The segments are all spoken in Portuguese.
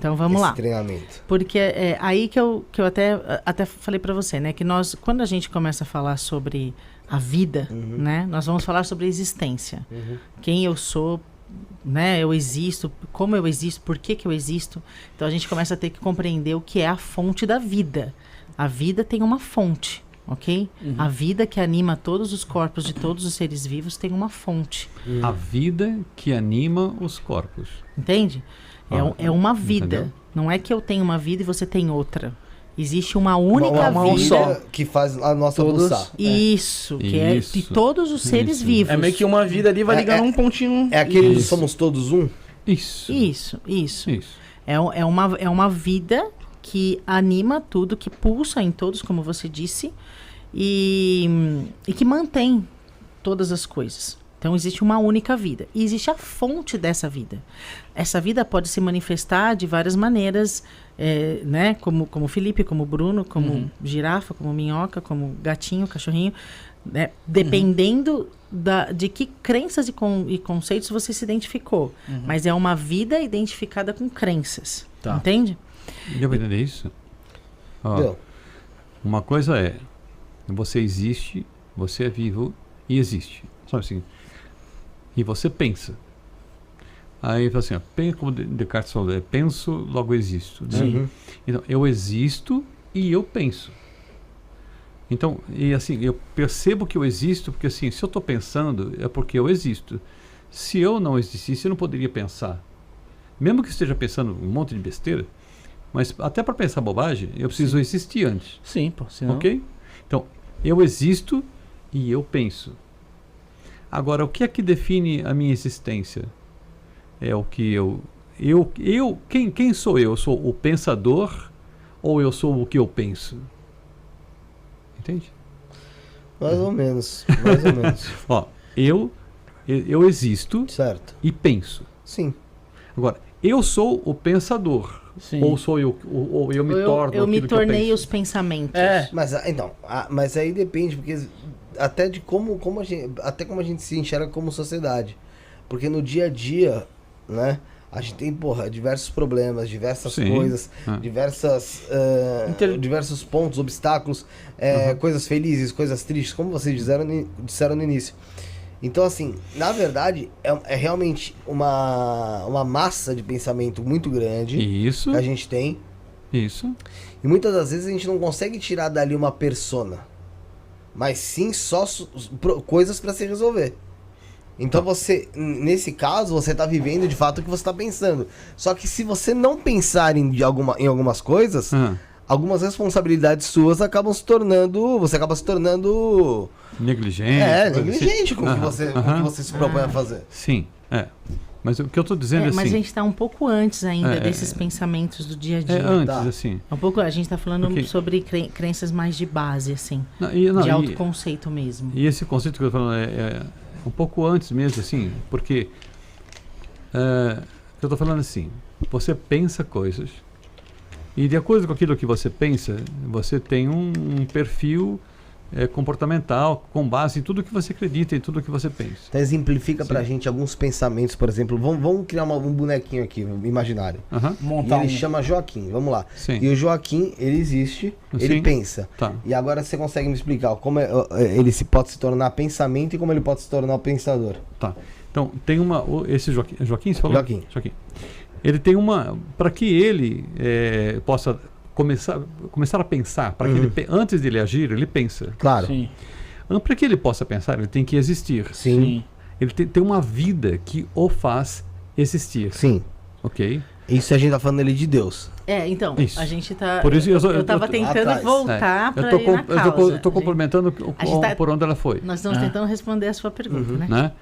Então vamos lá. Treinamento. Porque é aí que eu até falei para você, né? Que quando a gente começa a falar sobre a vida, né? Nós vamos falar sobre a existência. Quem eu sou, né? Eu existo, como eu existo, por que eu existo. Então a gente começa a ter que compreender o que é a fonte da vida. A vida tem uma fonte, ok? A vida que anima todos os corpos de todos os seres vivos tem uma fonte. A vida que anima os corpos. Entende? É uma vida. Entendeu? Não é que eu tenho uma vida e você tem outra. Existe uma única uma vida só que faz a nossa pulsar. Isso, que é de todos os seres vivos. É meio que uma vida ali vai ligando um pontinho. É aquele do somos todos um? Isso. É uma vida que anima tudo, que pulsa em todos, como você disse, e que mantém todas as coisas. Então, existe uma única vida. E existe a fonte dessa vida. Essa vida pode se manifestar de várias maneiras, né? Como Felipe, como Bruno, como girafa, como minhoca, como gatinho, cachorrinho. Né? Dependendo de que crenças e conceitos você se identificou. Mas é uma vida identificada com crenças. Tá. Entende? Deu pra entender isso? Uma coisa é, você existe, você é vivo e existe. Só assim. E você pensa. Aí fala assim, ó, como Descartes falou, penso, logo existo. Né? Então, eu existo e eu penso. Então, e assim, eu percebo que eu existo, porque assim, se eu estou pensando, é porque eu existo. Se eu não existisse, eu não poderia pensar. Mesmo que esteja pensando um monte de besteira, mas até para pensar bobagem, eu preciso existir antes. Sim, pô. Senão... Ok? Então, eu existo e eu penso. Agora, o que é que define a minha existência? É o que quem sou eu? Eu sou o pensador ou eu sou o que eu penso? Entende? Mais ou menos. Ó, eu existo certo. E penso. Sim. Agora, eu sou o pensador. Sim. Ou sou eu, ou eu me torno. Eu me tornei os pensamentos. Mas aí depende, porque até de como a gente se enxerga como sociedade. Porque no dia a dia, né? A gente tem, diversos problemas, diversas coisas, diversos pontos, obstáculos, coisas felizes, coisas tristes, como vocês disseram no início. Então, assim, na verdade, é realmente uma massa de pensamento muito grande que a gente tem. Isso. E muitas das vezes a gente não consegue tirar dali uma persona, mas sim só coisas para se resolver. Então nesse caso, você tá vivendo de fato o que você tá pensando. Só que se você não pensar em algumas coisas, algumas responsabilidades suas acabam se tornando... Você acaba se tornando... negligente. Negligente com o que você se propõe a fazer. Sim, Mas o que eu tô dizendo é assim... Mas a gente tá um pouco antes ainda desses pensamentos do dia a dia. Antes, assim... Um pouco, a gente tá falando sobre crenças mais de base, assim. De autoconceito mesmo. E esse conceito que eu tô falando é um pouco antes mesmo, assim, porque... eu tô falando assim, você pensa coisas, e de acordo com aquilo que você pensa, você tem um perfil comportamental com base em tudo que você acredita e tudo que você pensa. Então exemplifica pra gente alguns pensamentos, por exemplo, vamos criar um bonequinho aqui, imaginário. E ele chama Joaquim, vamos lá. Sim. E o Joaquim, ele existe, ele pensa. Tá. E agora você consegue me explicar como ele pode se tornar pensamento e como ele pode se tornar o pensador? Tá. Então, tem esse Joaquim, você falou? Joaquim. Ele tem para que ele possa começar a pensar, para que ele, antes de ele agir, ele pensa. Claro. Sim. Para que ele possa pensar, ele tem que existir. Sim. Ele tem uma vida que o faz existir. Sim. Ok? Isso a gente tá falando ali de Deus. Então, isso. A gente tá... Por isso eu tava tentando voltar para ir na causa. Eu tô complementando por onde ela foi. Nós estamos tentando responder a sua pergunta, né?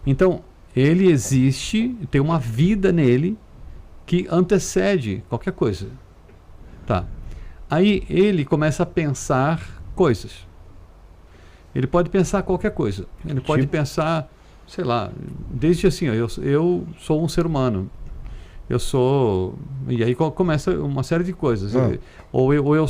Então, ele existe, tem uma vida nele que antecede qualquer coisa. Tá. Aí ele começa a pensar coisas. Ele pode pensar qualquer coisa. Ele pode pensar, sei lá, desde assim, eu sou um ser humano. eu sou... E aí começa uma série de coisas. Ou eu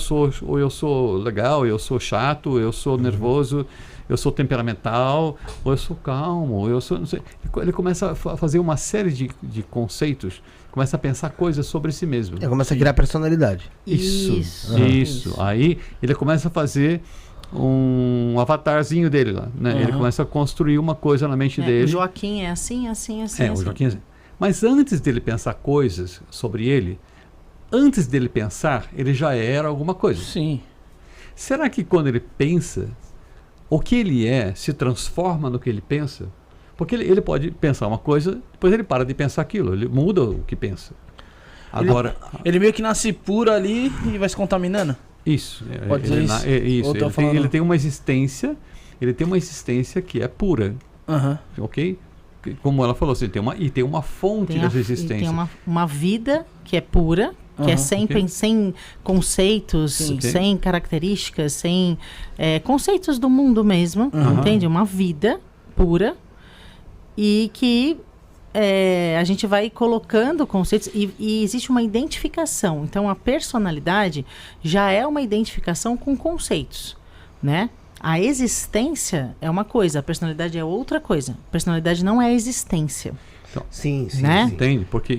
sou legal, eu sou chato, eu sou nervoso, eu sou temperamental, ou eu sou calmo, eu sou... Não sei. Ele começa a fazer uma série de conceitos, começa a pensar coisas sobre si mesmo. Ele começa a criar personalidade. Isso. Aí ele começa a fazer um avatarzinho dele lá, né? Ele começa a construir uma coisa na mente dele. O Joaquim é assim. O Joaquim é assim. Mas antes dele pensar coisas sobre ele, antes dele pensar, ele já era alguma coisa. Sim. Será que quando ele pensa, o que ele é se transforma no que ele pensa? Porque ele pode pensar uma coisa, depois ele para de pensar aquilo, ele muda o que pensa. Agora, Ele meio que nasce puro ali e vai se contaminando. isso. Pode dizer isso? Ou tô Ele falando- tem uma existência, que é pura, Aham. ok? Como ela falou, assim, tem uma fonte dessa existência. Tem uma vida que é pura, que é ok. sem conceitos, Sim. Ok. sem características, sem conceitos do mundo mesmo, entende? Uma vida pura e que a gente vai colocando conceitos e existe uma identificação. Então, a personalidade já é uma identificação com conceitos, né? A existência é uma coisa, a personalidade é outra coisa. Personalidade não é existência. Sim. Né? Entende? Porque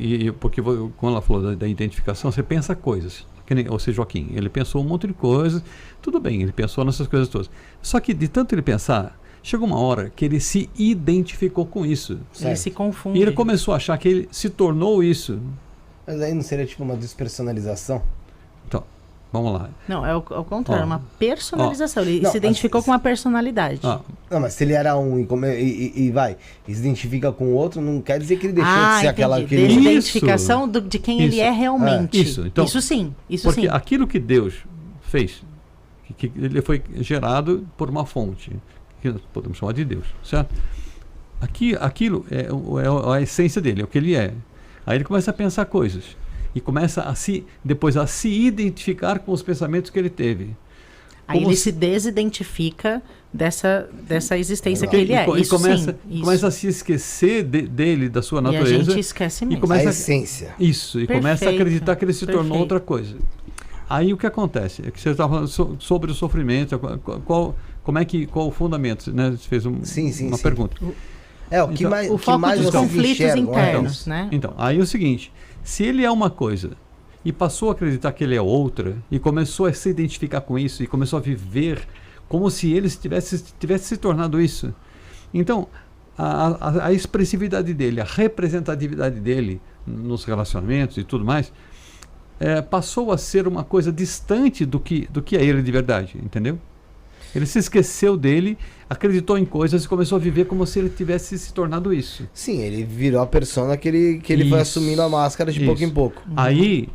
quando ela falou da identificação, você pensa coisas. Ou seja, Joaquim, ele pensou um monte de coisas, tudo bem, ele pensou nessas coisas todas. Só que de tanto ele pensar, chegou uma hora que ele se identificou com isso. Ele se confunde. E ele começou a achar que ele se tornou isso. Mas aí não seria tipo uma despersonalização? Então, vamos lá. Não, é o contrário, Ó. uma personalização. Ele Não, se identificou mas- com a personalidade. Não, mas se ele era um e se identifica com o outro, não quer dizer que ele deixou de ser entendi. aquela que ele... Isso. Desidentificação de quem ele Isso. é realmente. Isso, então, isso sim. Porque aquilo que Deus fez, que ele foi gerado por uma fonte, que nós podemos chamar de Deus, certo? Aquilo é a essência dele, é o que ele é. Aí ele começa a pensar coisas e começa depois a se identificar com os pensamentos que ele teve. Aí Como ele se- se desidentifica dessa existência que E ele é. co- e Isso começa, sim. Isso. começa a se esquecer dele, da sua E a natureza. gente esquece mesmo. começa- A essência. Isso, e começa a Perfeito, acreditar que ele se tornou perfeito. outra coisa. Aí o que acontece? É que você estava falando sobre o sofrimento, qual o fundamento? Né? Você fez uma Sim. pergunta. É, o que Então, mais, O o que foco mais dos vocês conflitos enxergam, internos, né? Então, aí é o seguinte, se ele é uma coisa e passou a acreditar que ele é outra, e começou a se identificar com isso, e começou a viver como se ele tivesse se tornado isso. Então, a expressividade dele, a representatividade dele nos relacionamentos e tudo mais, passou a ser uma coisa distante do que é ele de verdade, entendeu? Ele se esqueceu dele, acreditou em coisas e começou a viver como se ele tivesse se tornado isso. Sim, ele virou a persona que ele foi Isso. assumindo a máscara de pouco em pouco. Aí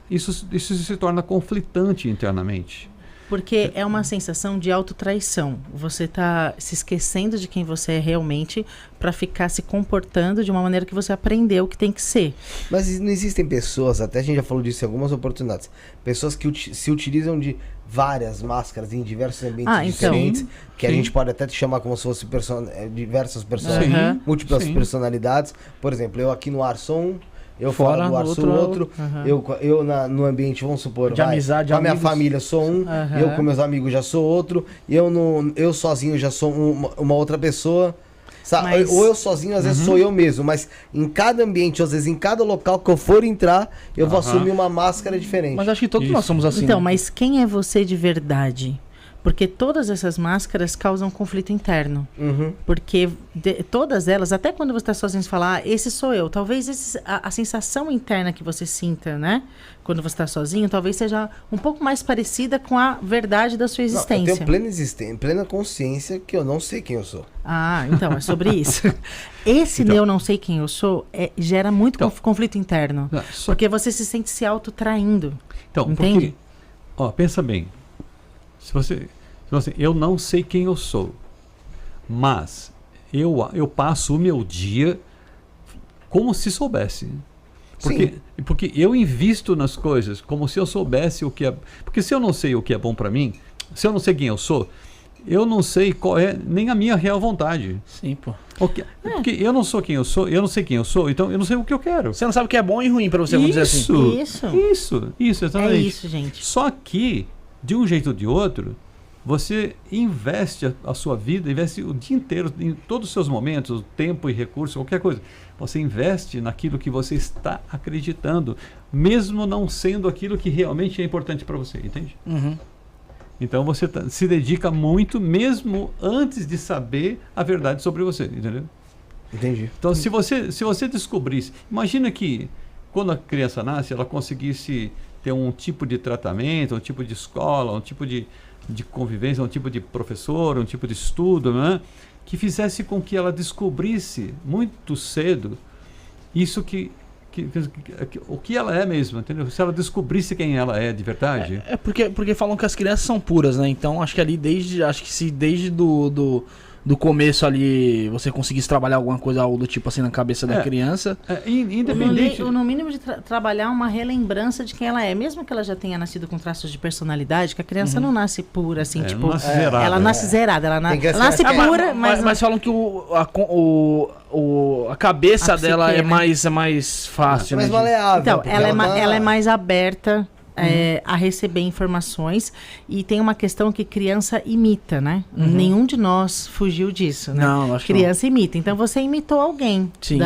isso se torna conflitante internamente. Porque é uma sensação de autotraição. Você está se esquecendo de quem você é realmente para ficar se comportando de uma maneira que você aprendeu que tem que ser. Mas não existem pessoas, até a gente já falou disso em algumas oportunidades, pessoas que se utilizam de várias máscaras em diversos ambientes Então. diferentes, que a Sim. gente pode até chamar como se fosse diversas pessoas, Aham. múltiplas Sim. personalidades. Por exemplo, eu aqui no ar sou um, eu Fora, fora do ar no sou outro, outro, Aham. eu no ambiente, vamos supor, De amizade, com a minha amigos. família sou um, Aham. eu com meus amigos já sou outro, eu sozinho já sou uma outra pessoa. Mas- Ou eu sozinho, às vezes sou eu mesmo, mas em cada ambiente, às vezes em cada local que eu for entrar, eu vou assumir uma máscara diferente. Mas acho que todos Isso. nós somos assim. Então, né? mas quem é você de verdade? Porque todas essas máscaras causam conflito interno. Uhum. Porque todas elas, até quando você está sozinho, você fala, esse sou eu. Talvez a sensação interna que você sinta, né? Quando você está sozinho, talvez seja um pouco mais parecida com a verdade da sua Não, eu existência. tenho plena existência, plena consciência que eu não sei quem eu sou. Ah, então, é sobre isso. Esse Então. eu não sei quem eu sou gera muito Então. conflito interno. Porque você se sente se autotraindo. Então, Entende? porque, pensa bem. Se você, eu não sei quem eu sou, mas eu passo o meu dia como se soubesse. Porque eu invisto nas coisas como se eu soubesse o que é. Porque se eu não sei o que é bom para mim, se eu não sei quem eu sou, eu não sei qual é nem a minha real vontade. Sim, pô. Porque eu não sou quem eu sou, eu não sei quem eu sou, então eu não sei o que eu quero. Você não sabe o que é bom e ruim pra você, vamos dizer assim. Isso, exatamente. É isso, gente. Só que, de um jeito ou de outro, você investe a sua vida, investe o dia inteiro, em todos os seus momentos, tempo e recurso, qualquer coisa. Você investe naquilo que você está acreditando, mesmo não sendo aquilo que realmente é importante para você, entende? Uhum. Então você se dedica muito, mesmo antes de saber a verdade sobre você, entendeu? Entendi. Então se você descobrisse, imagina que quando a criança nasce, ela conseguisse ter um tipo de tratamento, um tipo de escola, um tipo de convivência, um tipo de professor, um tipo de estudo, né? Que fizesse com que ela descobrisse muito cedo isso o que ela é mesmo, entendeu? Se ela descobrisse quem ela é de verdade. Porque falam que as crianças são puras, né? Então acho que ali desde do começo ali você conseguisse trabalhar alguma coisa, algo do tipo assim na cabeça da criança. Independente. No mínimo de trabalhar uma relembrança de quem ela é, mesmo que ela já tenha nascido com traços de personalidade, que a criança não nasce pura, assim, tipo. Não nasce zerada, ela nasce zerada, ela nasce pura, mas falam que a cabeça dela é mais fácil, mais né? maleável. Então, porque ela é mais aberta a receber informações, e tem uma questão que criança imita, né? Nenhum de nós fugiu disso, né? Não, acho que criança imita. Então você imitou alguém Sim.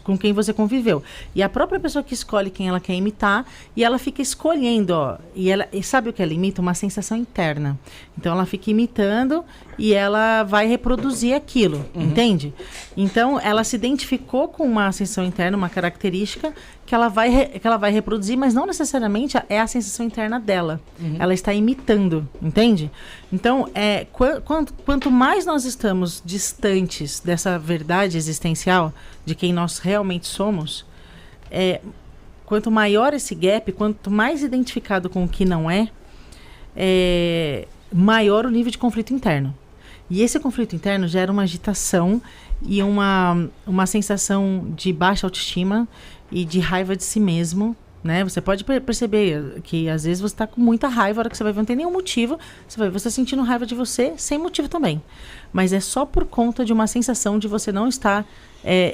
com quem você conviveu. E a própria pessoa que escolhe quem ela quer imitar, e ela fica escolhendo, ó. E sabe o que ela imita? Uma sensação interna. Então ela fica imitando e ela vai reproduzir aquilo, entende? Então ela se identificou com uma sensação interna, uma característica que ela vai reproduzir, mas não necessariamente é a sensação interna dela. Ela está imitando, entende? Então, quanto mais nós estamos distantes dessa verdade existencial, de quem nós realmente somos, quanto maior esse gap, quanto mais identificado com o que não maior o nível de conflito interno. E esse conflito interno gera uma agitação e uma sensação de baixa autoestima e de raiva de si mesmo, né? Você pode perceber que às vezes você está com muita raiva, a hora que você vai ver, não tem nenhum motivo, você vai ver você sentindo raiva de você sem motivo também. Mas é só por conta de uma sensação de você não estar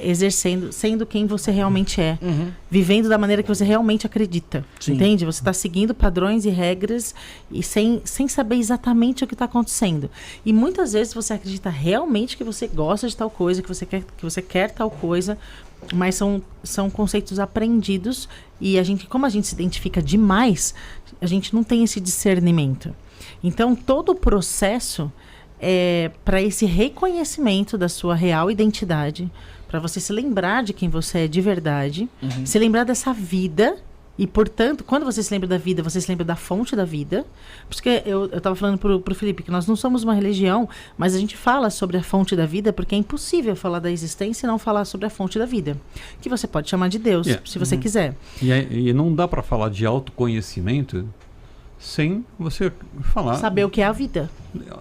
exercendo, sendo quem você realmente é, vivendo da maneira que você realmente acredita. Sim. Entende? Você está seguindo padrões e regras e sem saber exatamente o que está acontecendo. E muitas vezes você acredita realmente que você gosta de tal coisa, que você quer tal coisa, mas são conceitos aprendidos, e como a gente se identifica demais, a gente não tem esse discernimento. Então todo o processo para esse reconhecimento da sua real identidade, para você se lembrar de quem você é de verdade, se lembrar dessa vida. E, portanto, quando você se lembra da vida, você se lembra da fonte da vida. Porque eu estava falando pro Felipe que nós não somos uma religião, mas a gente fala sobre a fonte da vida, porque é impossível falar da existência e não falar sobre a fonte da vida. Que você pode chamar de Deus, se você quiser. E não dá para falar de autoconhecimento sem você falar... Saber o que é a vida.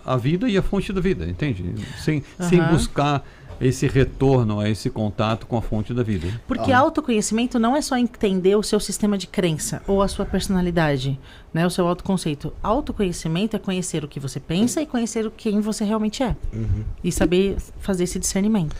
A vida e a fonte da vida, entende? Sem buscar esse retorno a esse contato com a fonte da vida. Porque autoconhecimento não é só entender o seu sistema de crença ou a sua personalidade, né, o seu autoconceito. Autoconhecimento é conhecer o que você pensa e conhecer quem você realmente é. E saber fazer esse discernimento.